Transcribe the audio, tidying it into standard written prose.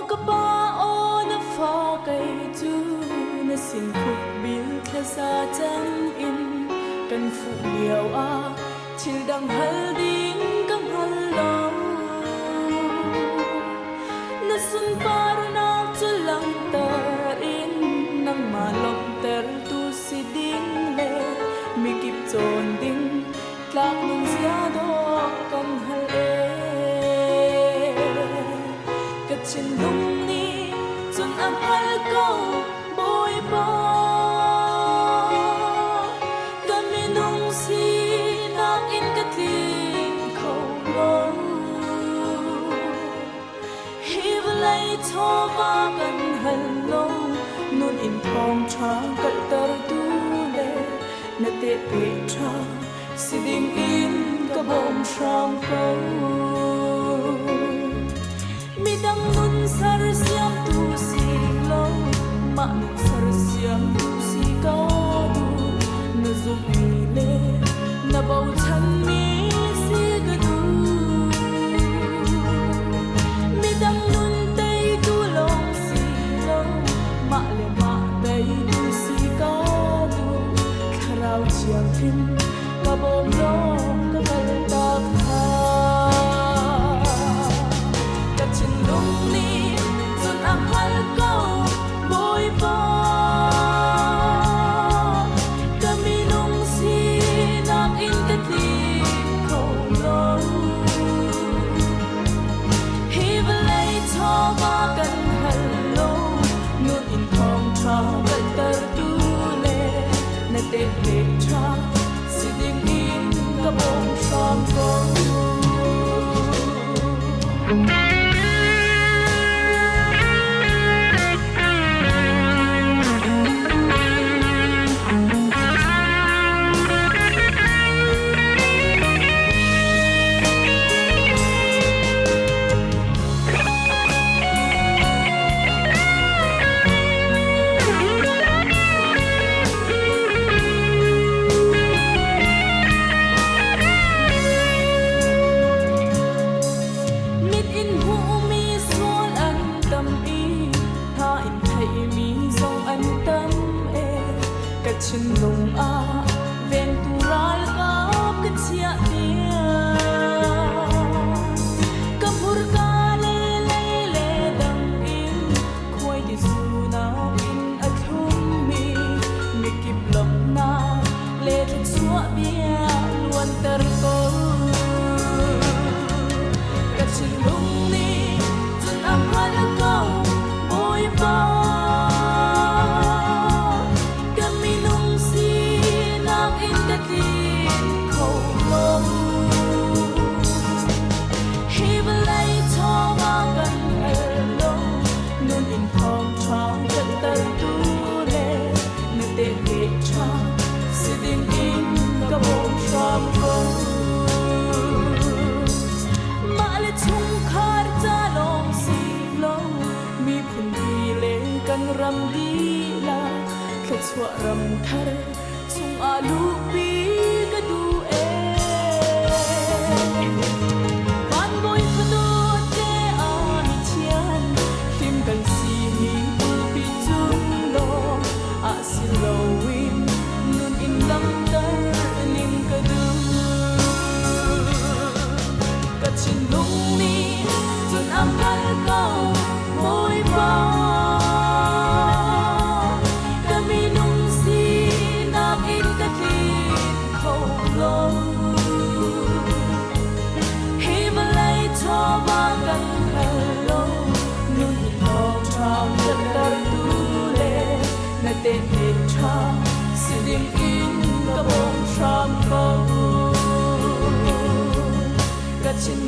ka pa o na fa kai tu na sin khúc bil kha sa cham in kan fu liao a thil dang hal ding kam hal lo na sun paru na chulang tar in nang malom ter tu si ding le mi kip chon ding tlak nung sia do kan hal e chin lung ni chun am hal ko boy pa kami nung si nak in katlin ko lo hi vlai tho ba kan hal lo nun in thong cha kal tar tu le na te pe cha si ding in ka bom sham ko midang nun sar siam tu si lo ma nun sar siam tu si ka du na zum le na bau chan mi si ga du midang nun tay tu long si lo ma le ma tay tu si ka du kharau chiam thin ka bom lo ka kal tak ha chân lùng a ven tu ral gap ka chia nia ka phur ka le le le dang in khoi ti su na in a thum mi mi kip lom na le thut suwa bia luan tar ko ka chân lùng ni chân am hal ko boy pa ram di la thot swa ram thar chung alu pi ka du e ban boy photo te a mi chian tim kan si mi tu pi chung lo a si lo win nun in lam tar nim ka du ka chin lung ni chun am hal ko boy pa te te cha si ding in ka bom sham ko ka chin